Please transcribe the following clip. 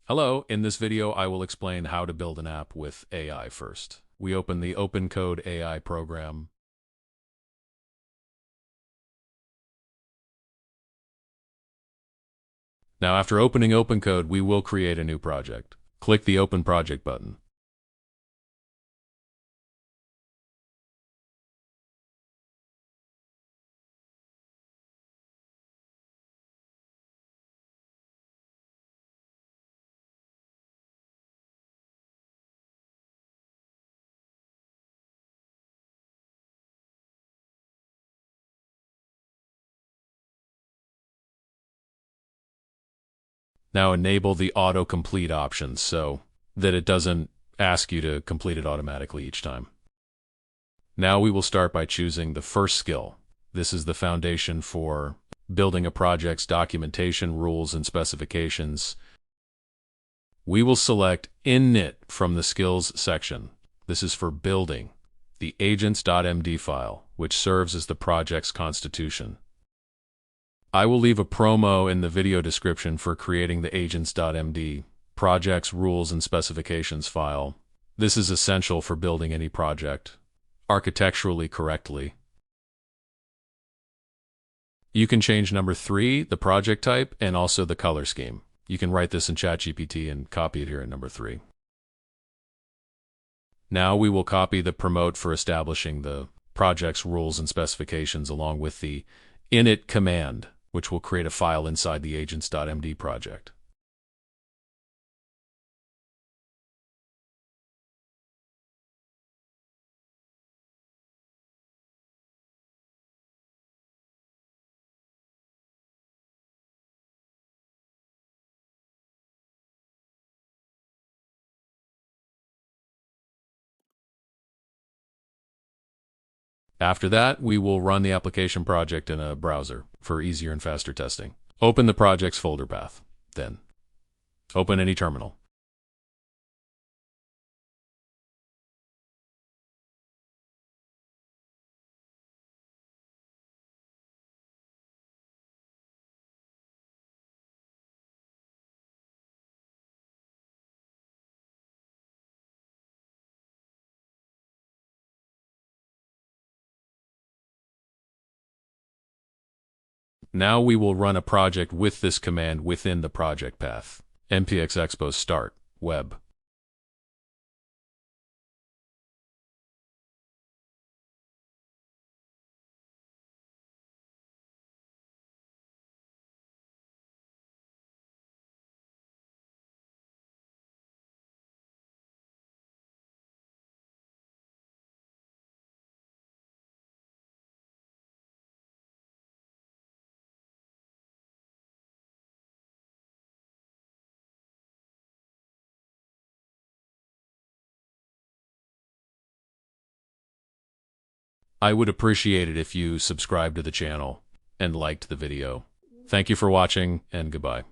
Hello, in this video I will explain how to build an app with AI first. We open the OpenCode AI program. Now after opening OpenCode, we will create a new project. Click the Open Project button. Now enable the autocomplete option so that it doesn't ask you to complete it automatically each time. Now we will start by choosing the first skill. This is the foundation for building a project's documentation, rules, and specifications. We will select init from the skills section. This is for building the agents.md file, which serves as the project's constitution. I will leave a promo in the video description for creating the agents.md project's rules and specifications file. This is essential for building any project architecturally correctly. You can change number 3, the project type, and also the color scheme. You can write this in ChatGPT and copy it here in number 3. Now we will copy the promote for establishing the project's rules and specifications along with the init command, which will create a file inside the agents.md project. After that, we will run the application project in a browser for easier and faster testing. Open the project's folder path. Then, open any terminal. Now we will run a project with this command within the project path. npx expos start web. I would appreciate it if you subscribe to the channel and liked the video. Thank you for watching, and goodbye.